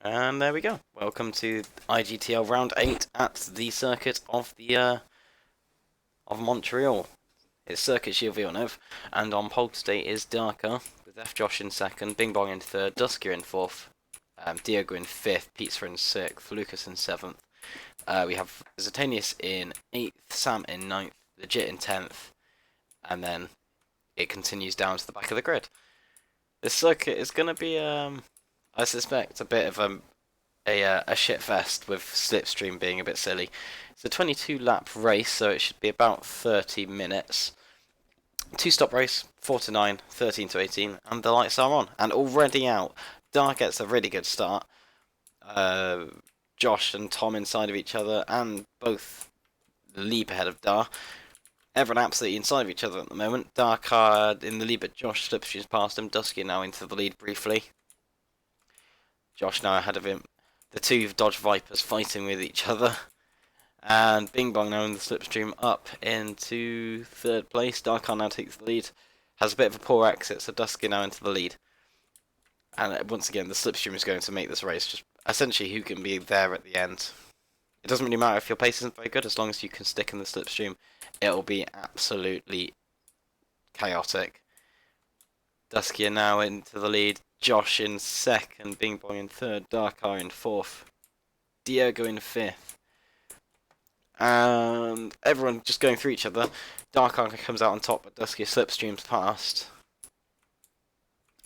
And there we go. Welcome to IGTL Round 8 at the circuit of of Montreal. It's Circuit Gilles Villeneuve, and on pole today is Darker, with F Josh in second, Bing Bong in third, Duskier in fourth, Diogo in fifth, Pizza in sixth, Lucas in seventh. We have Zatanius in eighth, Sam in ninth, Legit in 10th, and then it continues down to the back of the grid. This circuit is going to be, I suspect, a bit of a shit fest with slipstream being a bit silly. It's a 22 lap race, so it should be about 30 minutes. Two stop race, 4 to 9, 13 to 18, and the lights are on and already out. Dar gets a really good start. Josh and Tom inside of each other, and both leap ahead of Dar. Everyone absolutely inside of each other at the moment. Dar in the lead, but Josh slipstreams past him. Dusky now into the lead briefly. Josh now ahead of him. The two Dodge Vipers fighting with each other. And Bing Bong now in the slipstream up into third place. Darkar now takes the lead. Has a bit of a poor exit, so Dusky now into the lead. And once again, the slipstream is going to make this race just essentially who can be there at the end. It doesn't really matter if your pace isn't very good, as long as you can stick in the slipstream, it'll be absolutely chaotic. Dusky now into the lead. Josh in second, Bing Bong in third, Darkar in fourth, Diego in fifth. And everyone just going through each other. Darkar comes out on top, but Dusky slipstreams past.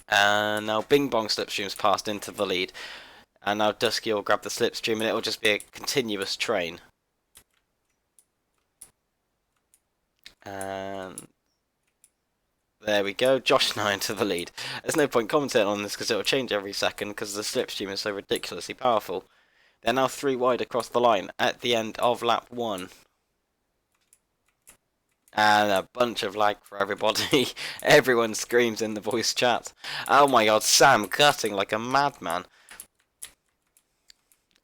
And now Bing Bong slipstreams past into the lead. And now Dusky will grab the slipstream and it will just be a continuous train. And there we go, Josh now into the lead. There's no point commentating on this because it will change every second because the slipstream is so ridiculously powerful. They're now 3 wide across the line at the end of lap 1. And a bunch of lag for everybody. Everyone screams in the voice chat. Oh my god, Sam cutting like a madman.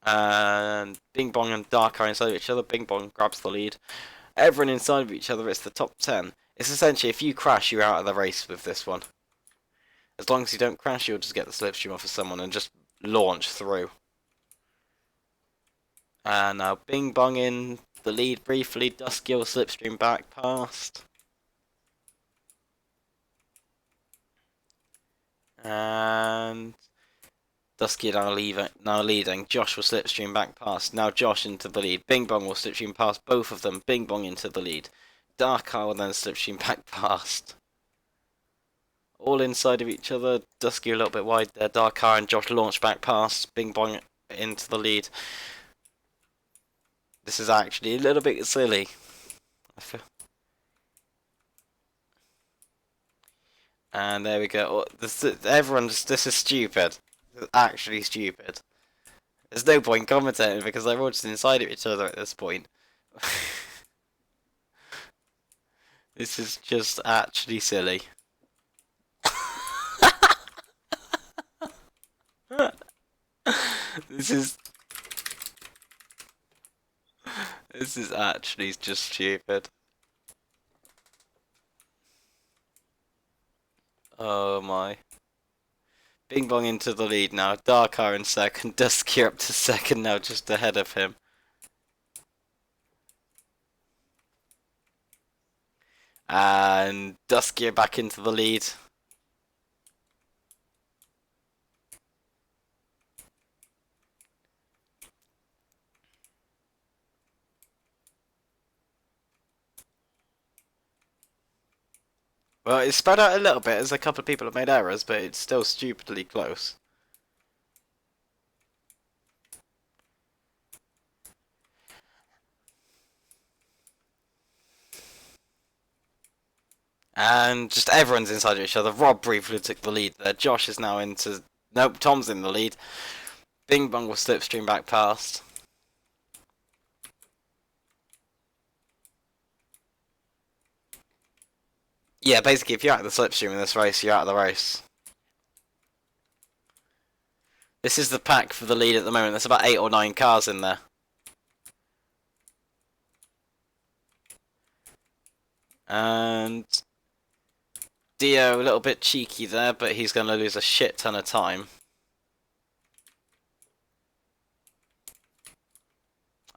And Bing Bong and Dark are inside of each other. Bing Bong grabs the lead. Everyone inside of each other, it's the top 10. It's essentially, if you crash, you're out of the race with this one. As long as you don't crash, you'll just get the slipstream off of someone and just launch through. And now Bing Bong in the lead briefly. Dusky will slipstream back past. And Dusky now leading. Josh will slipstream back past. Now Josh into the lead. Bing Bong will slipstream past both of them. Bing Bong into the lead. Darkar will then slipstream back past. All inside of each other. Dusky a little bit wide there. Darkar and Josh launch back past. Bing Bong into the lead. This is actually a little bit silly. And there we go. This is stupid. This is actually stupid. There's no point commentating because they're all just inside of each other at this point. This is just actually silly. This is actually just stupid. Oh my. Bing Bong into the lead now. Darkar in second. Dusky up to second now, just ahead of him. And Dusky back into the lead. Well, it's spread out a little bit as a couple of people have made errors, but it's still stupidly close. And just everyone's inside of each other. Rob briefly took the lead there. Josh is now into... Nope, Tom's in the lead. Bing Bong will slipstream back past. Yeah, basically, if you're out of the slipstream in this race, you're out of the race. This is the pack for the lead at the moment. There's about 8 or 9 cars in there. And Dio a little bit cheeky there, but he's going to lose a shit ton of time.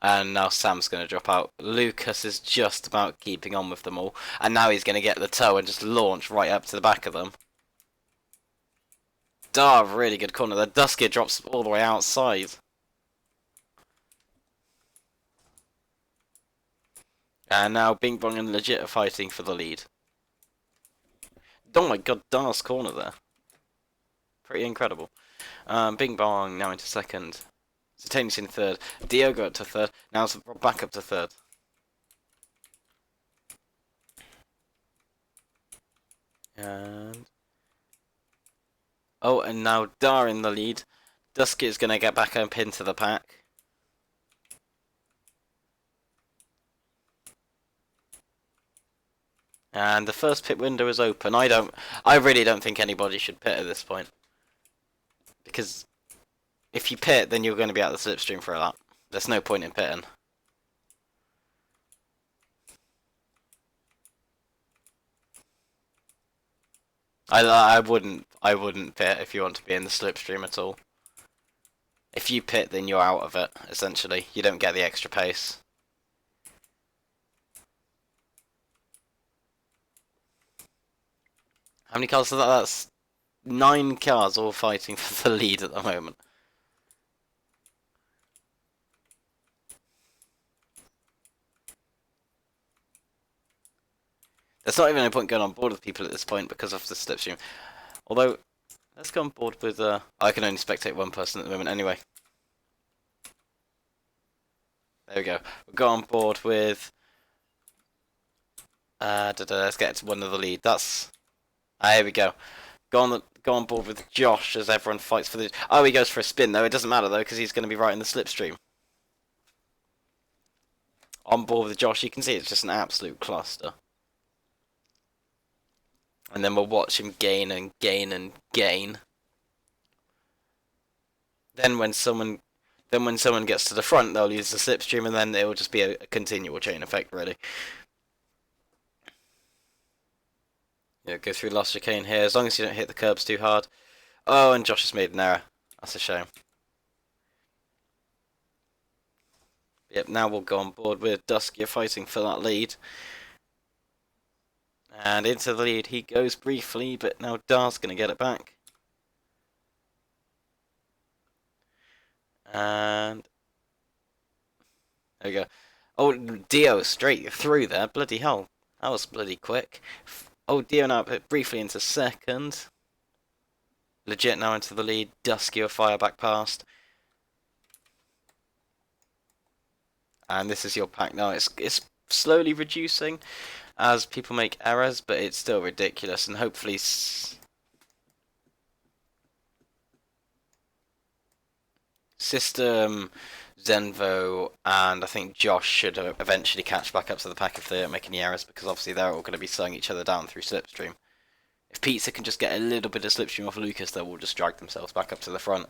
And now Sam's going to drop out. Lucas is just about keeping on with them all. And now he's going to get the toe and just launch right up to the back of them. Really good corner. The Dusky drops all the way outside. And now Bing Bong and Legit are fighting for the lead. Oh my god, Dar's corner there. Pretty incredible. Bing Bong now into second. Zetanis in third. Diogo up to third. Now it's back up to third. And oh, and now Dar in the lead. Dusky is going to get back up into the pack. And the first pit window is open. I really don't think anybody should pit at this point. Because if you pit, then you're going to be out of the slipstream for a lap. There's no point in pitting. I wouldn't pit if you want to be in the slipstream at all. If you pit, then you're out of it, essentially. You don't get the extra pace. How many cars is that? That's 9 cars all fighting for the lead at the moment. There's not even any point going on board with people at this point because of the slipstream. Although, let's go on board with... I can only spectate one person at the moment anyway. There we go. We'll go on board with... let's get to one of the lead. That's... here we go. Go on board with Josh as everyone fights for the... Oh, he goes for a spin though. It doesn't matter though because he's going to be right in the slipstream. On board with Josh, you can see it's just an absolute cluster. And then we'll watch him gain and gain and gain. Then when someone gets to the front, they'll use the slipstream, and then it will just be a continual chain effect, really. Yeah, go through last chicane here, as long as you don't hit the curbs too hard. Oh, and Josh has made an error. That's a shame. Yep, now we'll go on board with Dusky fighting for that lead. And into the lead he goes briefly, but now Dar's going to get it back. And there we go. Oh, Dio straight through there. Bloody hell. That was bloody quick. Oh, Dio now briefly into second. Legit now into the lead. Dusky will fire back past. And this is your pack now. It's slowly reducing as people make errors, but it's still ridiculous. And hopefully... System, Zenvo, and I think Josh should eventually catch back up to the pack if they don't make any errors, because obviously they're all going to be slowing each other down through slipstream. If Pizza can just get a little bit of slipstream off Lucas, they will just drag themselves back up to the front.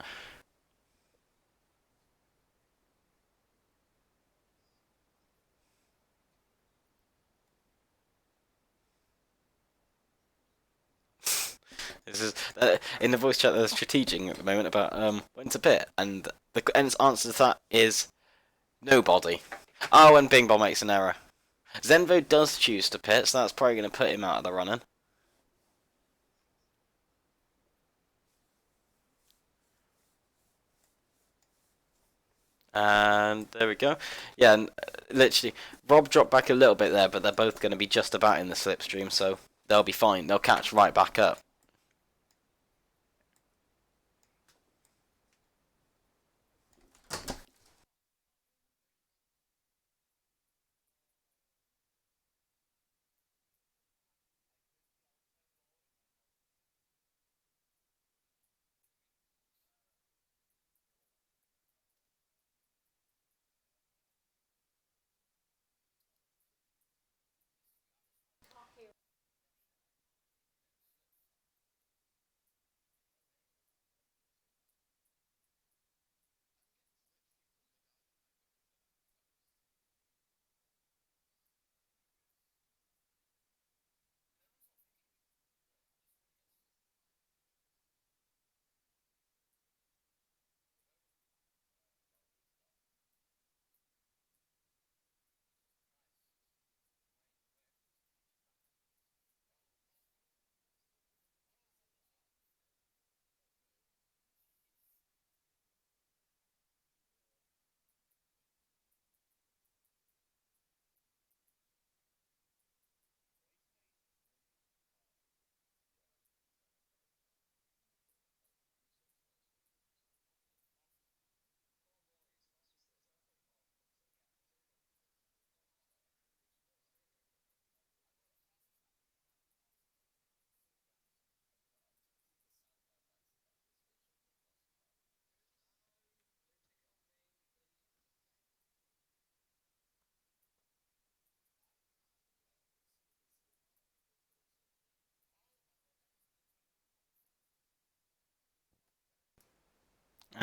This is in the voice chat. They're strategizing at the moment about when to pit, and the answer to that is nobody. Oh, and Bing Bong makes an error. Zenvo does choose to pit, so that's probably going to put him out of the running. And there we go. Yeah, and literally, Rob dropped back a little bit there, but they're both going to be just about in the slipstream, so they'll be fine. They'll catch right back up.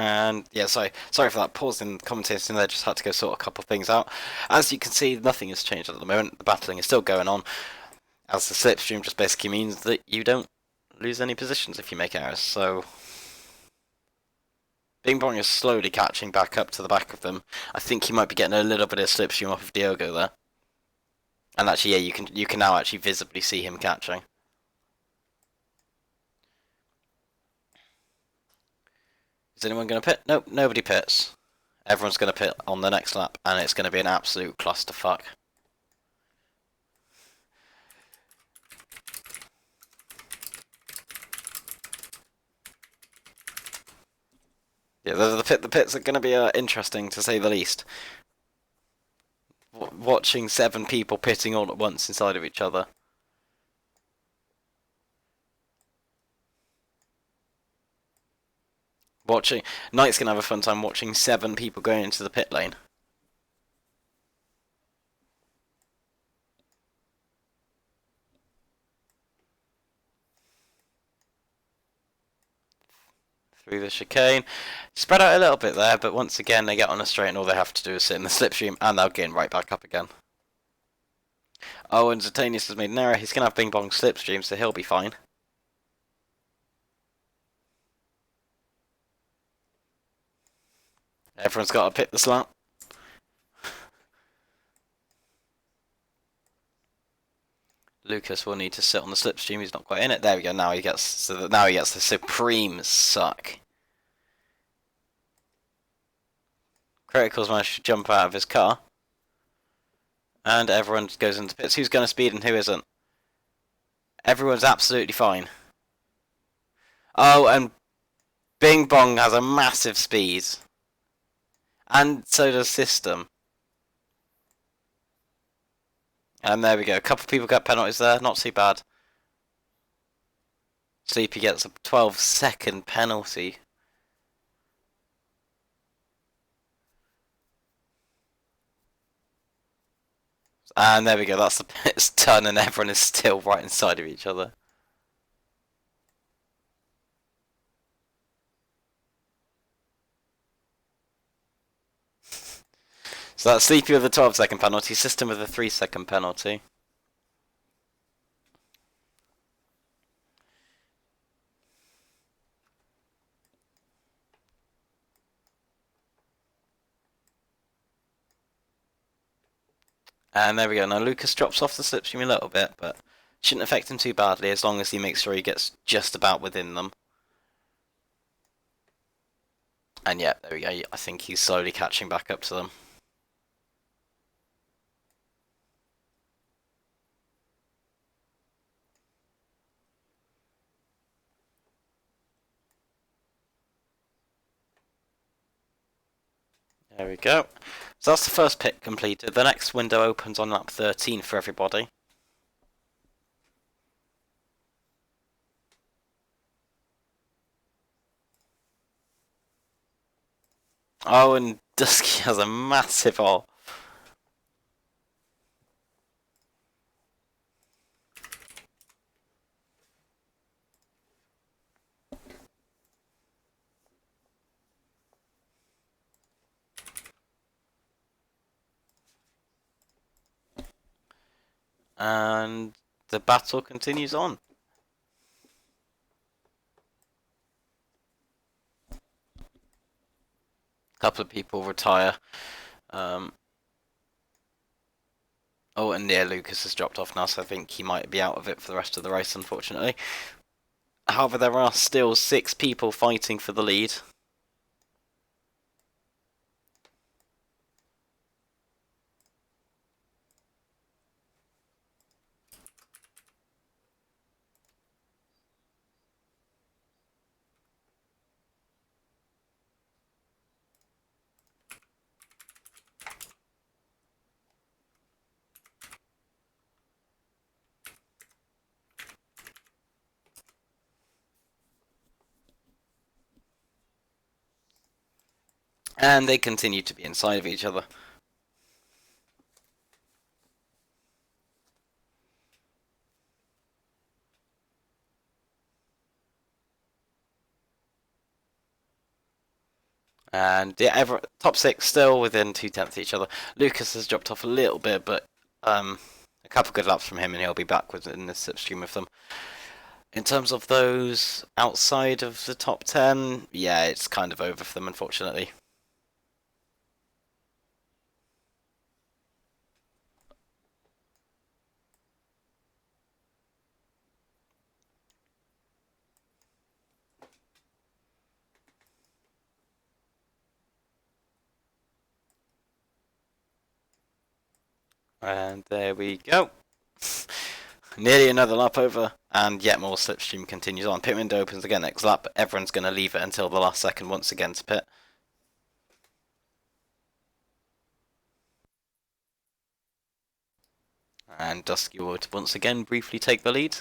And yeah, sorry for that pause in commentating there, just had to go sort a couple of things out. As you can see, nothing has changed at the moment, the battling is still going on, as the slipstream just basically means that you don't lose any positions if you make errors, so Bing Bong is slowly catching back up to the back of them. I think he might be getting a little bit of slipstream off of Diogo there. And actually, yeah, you can now actually visibly see him catching. Is anyone going to pit? Nope, nobody pits. Everyone's going to pit on the next lap, and it's going to be an absolute clusterfuck. Yeah, the pits are going to be interesting, to say the least. Watching 7 people pitting all at once inside of each other. Knight's going to have a fun time watching 7 people going into the pit lane. Through the chicane. Spread out a little bit there, but once again they get on a straight and all they have to do is sit in the slipstream and they'll gain right back up again. Oh, and Zatanius has made an error. He's going to have Bing Bong slipstream, so he'll be fine. Everyone's got to pit the slap. Lucas will need to sit on the slipstream. He's not quite in it. There we go. Now he gets the supreme suck. Critical's managed to jump out of his car. And everyone goes into pits. Who's going to speed and who isn't? Everyone's absolutely fine. Oh, and Bing Bong has a massive speed. And so does System. And there we go. A couple of people got penalties there. Not too bad. Sleepy gets a 12-second penalty. And there we go. That's the pit's done, and everyone is still right inside of each other. So that's Sleepy with a 12-second penalty, System with a 3-second penalty. And there we go. Now Lucas drops off the slipstream a little bit, but shouldn't affect him too badly as long as he makes sure he gets just about within them. And yeah, there we go. I think he's slowly catching back up to them. There we go. So that's the first pit completed. The next window opens on lap 13 for everybody. Oh, and Dusky has a massive hole. And the battle continues on. A couple of people retire. Oh, and yeah, Lucas has dropped off now, so I think he might be out of it for the rest of the race, unfortunately. However, there are still 6 people fighting for the lead. And they continue to be inside of each other. And yeah, top 6 still within 2/10 of each other. Lucas has dropped off a little bit, but a couple good laps from him and he'll be back within the slipstream of them. In terms of those outside of the top 10, yeah, it's kind of over for them, unfortunately. And there we go. Nearly another lap over, and yet more slipstream continues on. Pit window opens again next lap, but everyone's going to leave it until the last second once again to pit. And Dusky would once again briefly take the lead.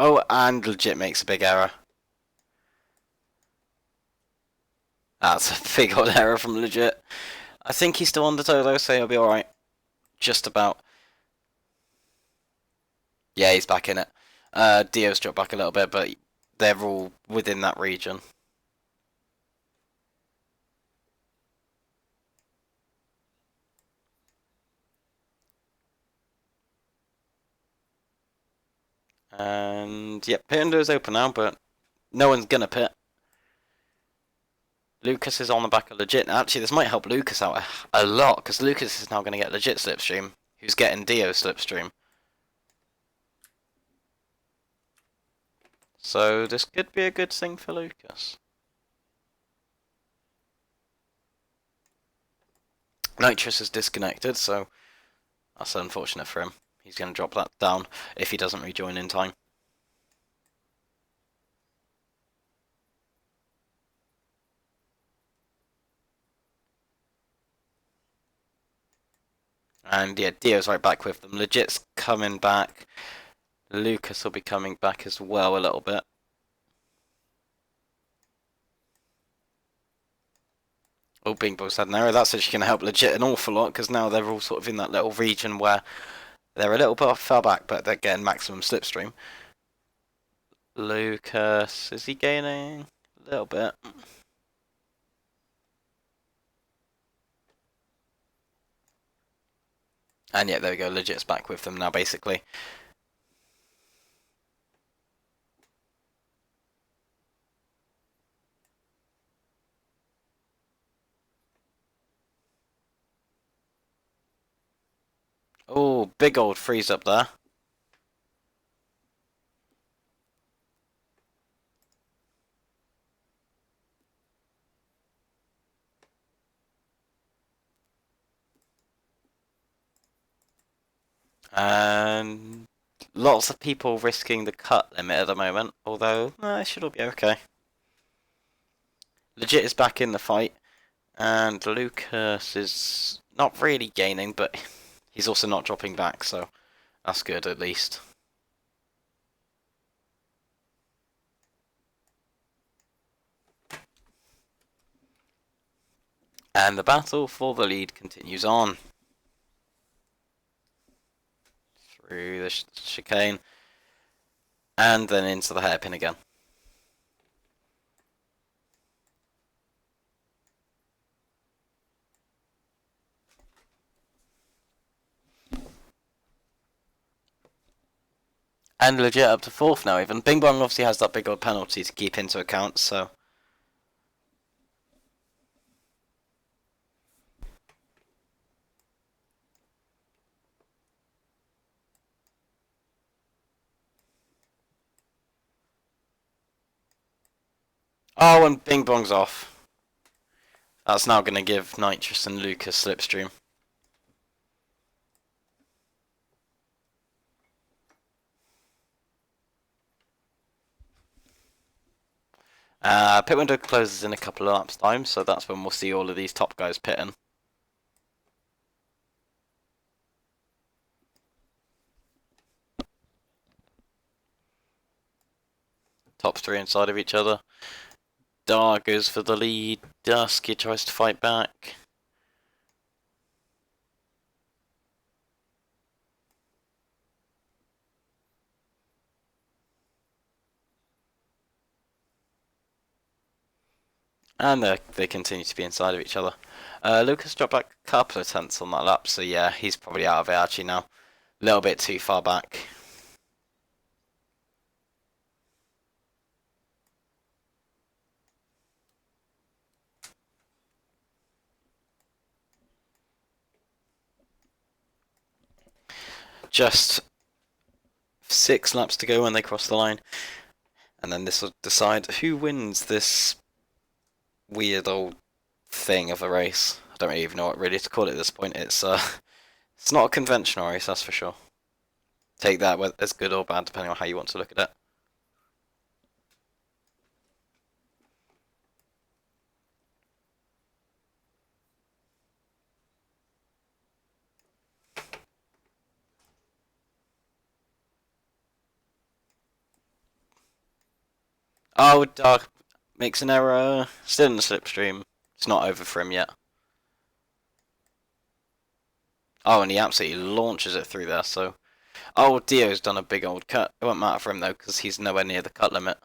Oh, and Legit makes a big error. That's a big old error from Legit. I think he's still on the toe though, so he'll be alright. Just about. Yeah, he's back in it. Dio's dropped back a little bit, but they're all within that region. And yeah, pit window's open now, but no one's gonna pit. Lucas is on the back of Legit. Actually, this might help Lucas out a lot, because Lucas is now going to get Legit slipstream, who's getting Dio slipstream. So this could be a good thing for Lucas. Nitrous is disconnected, so that's unfortunate for him. He's going to drop that down if he doesn't rejoin in time. And yeah, Dio's right back with them. Legit's coming back. Lucas will be coming back as well a little bit. Oh, Bing Bong's had an error. That's actually going to help Legit an awful lot, because now they're all sort of in that little region where they're a little bit far back, but they're getting maximum slipstream. Lucas, is he gaining a little bit? And yeah, there we go. Legit's back with them now, basically. Oh, big old freeze up there. And lots of people risking the cut limit at the moment, although it should all be okay. Legit is back in the fight, and Lucas is not really gaining, but he's also not dropping back, so that's good at least. And the battle for the lead continues on. Through the chicane, and then into the hairpin again. And legit up to 4th now even. Bing Bong obviously has that big old penalty to keep into account, so... Oh, and Bing Bong's off. That's now going to give Nitrous and Lucas slipstream. Pit window closes in a couple of laps time, so that's when we'll see all of these top guys pitting. Top 3 inside of each other. Dar goes for the lead. Dusky tries to fight back. And they continue to be inside of each other. Lucas dropped back a couple of tenths on that lap, so yeah, he's probably out of it actually now. A little bit too far back. Just 6 laps to go when they cross the line. And then this will decide who wins this weird old thing of a race. I don't really even know what really to call it at this point. It's not a conventional race, that's for sure. Take that as good or bad, depending on how you want to look at it. Oh, Dark makes an error. Still in the slipstream. It's not over for him yet. Oh, and he absolutely launches it through there, so... Oh, Dio's done a big old cut. It won't matter for him, though, because he's nowhere near the cut limit.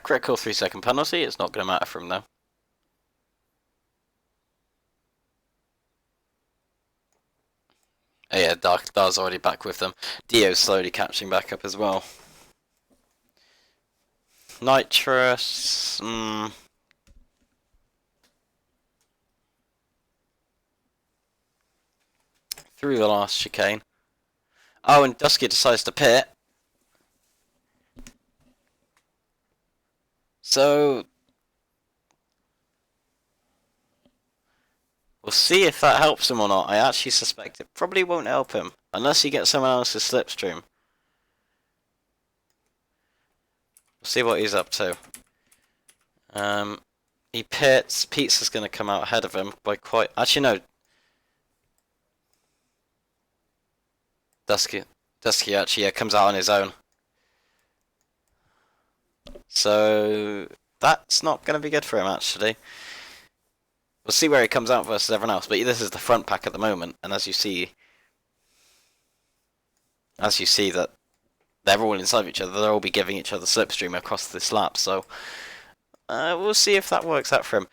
Critical 3-second penalty. It's not going to matter for him, though. Oh, yeah, Dar's already back with them. Dio's slowly catching back up as well. Nitrous... Through the last chicane. Oh, and Dusky decides to pit. So... we'll see if that helps him or not. I actually suspect it probably won't help him. Unless he gets someone else's slipstream. We'll see what he's up to. He pits. Pizza's going to come out ahead of him by quite... Actually, no. Dusky actually comes out on his own. So... that's not going to be good for him, actually. We'll see where he comes out versus everyone else, but this is the front pack at the moment, and as you see that they're all inside of each other, they'll all be giving each other slipstream across this lap, so we'll see if that works out for him.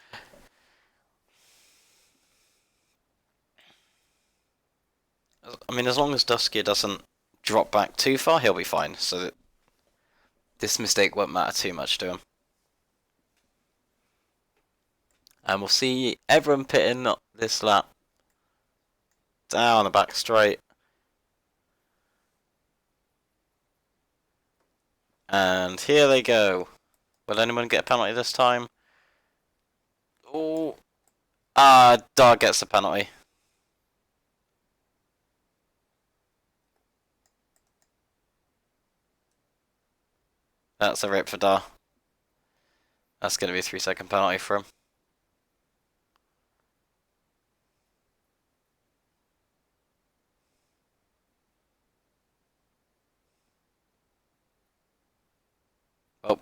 I mean, as long as Dusky doesn't drop back too far, he'll be fine, so that this mistake won't matter too much to him. And we'll see everyone pitting this lap. Down the back straight. And here they go. Will anyone get a penalty this time? Oh. Dar gets the penalty. That's a rip for Dar. That's going to be a 3-second penalty for him. Oh.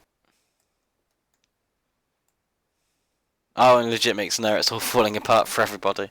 Oh, and legit makes an error. It's all falling apart for everybody.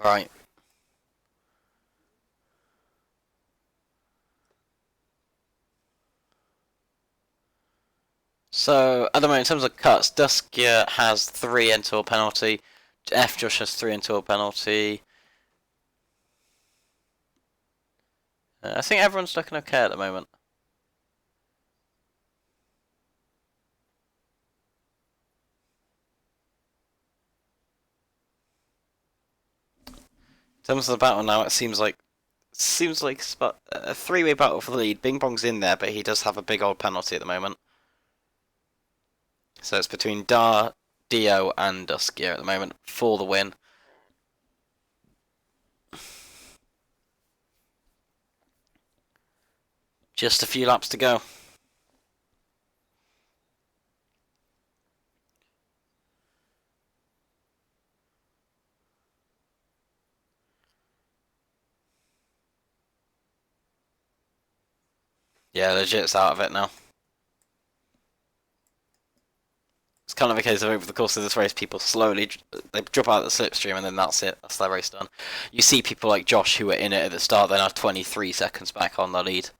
Right. So, at the moment, in terms of cuts, Duskia has 3 into a penalty. F Josh has 3 into a penalty. I think everyone's looking okay at the moment. In terms of the battle now, it seems like it's about a 3-way battle for the lead. Bing Bong's in there, but he does have a big old penalty at the moment. So it's between Dio, and Duskia at the moment for the win. Just a few laps to go. Yeah, legit's out of it now. It's kind of a case of over the course of this race, people slowly they drop out of the slipstream, and then that's it. That's their race done. You see people like Josh who were in it at the start, then are 23 seconds back on the lead.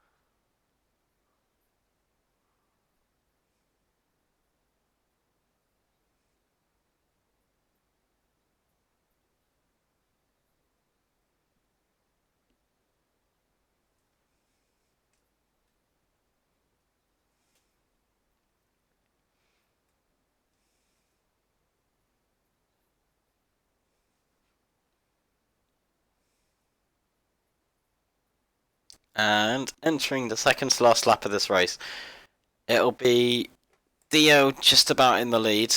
And entering the second to last lap of this race, it'll be Dio just about in the lead.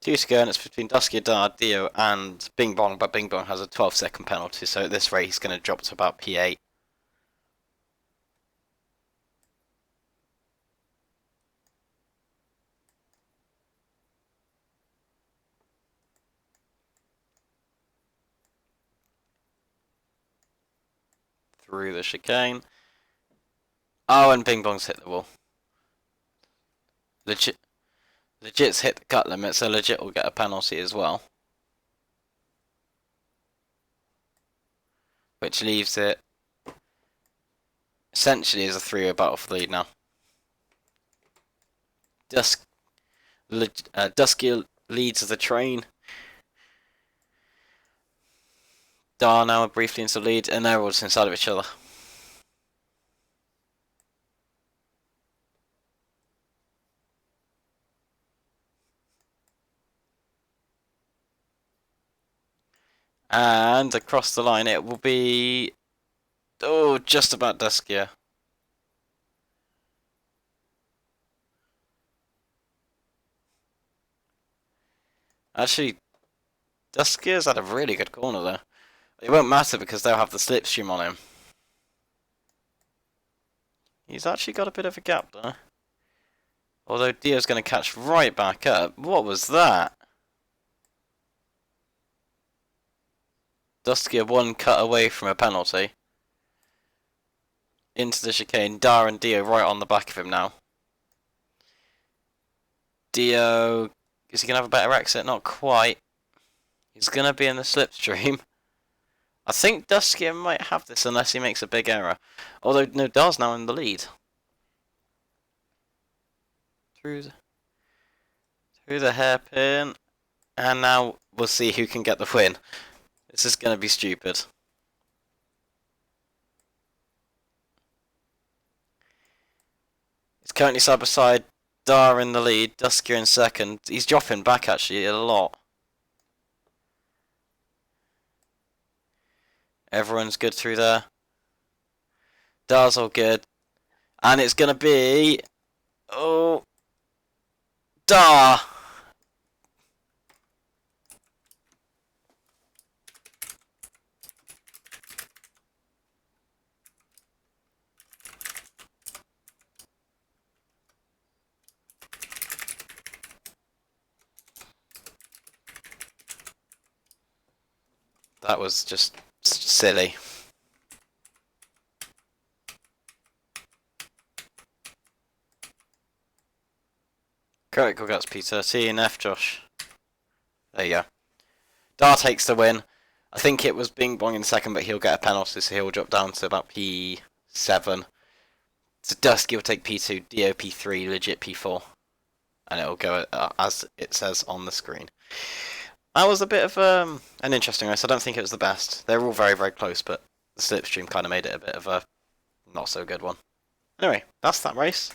Two to go, and it's between Dusky Dar, Dio, and Bing Bong, but Bing Bong has a 12-second penalty, so at this rate he's going to drop to about P8. Through the chicane. Oh, and Bing Bong's hit the wall. Legit's hit the cut limit, so Legit will get a penalty as well. Which leaves it essentially as a 3-way battle for the lead now. Dusky leads the train. Dar now briefly into the lead, and they're all just inside of each other. And across the line it will be... Oh, just about Duskia. Actually, Duskia's had a really good corner there. It won't matter because they'll have the slipstream on him. He's actually got a bit of a gap there. Although Dio's going to catch right back up. What was that? Duskia 1 cut away from a penalty. Into the chicane. Dar and Dio right on the back of him now. Dio... Is he going to have a better exit? Not quite. He's going to be in the slipstream. I think Duskia might have this unless he makes a big error. Although, no, Dar's now in the lead. Through the hairpin. And now we'll see who can get the win. This is going to be stupid. It's currently side by side. Dar in the lead. Duskia in second. He's dropping back actually a lot. Everyone's good through there. Dar's all good. And it's going to be... Oh... Dar! That was just silly. Critical Guts P13, F Josh. There you go. Dar takes the win. I think it was Bing Bong in second, but he'll get a penalty, so he'll drop down to about P7. So Dusky will take P2, Dio P3, legit P4. And it'll go as it says on the screen. That was a bit of an interesting race. I don't think it was the best. They were all very, very close, but the slipstream kind of made it a bit of a not so good one. Anyway, that's that race.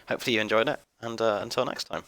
Hopefully you enjoyed it, and until next time.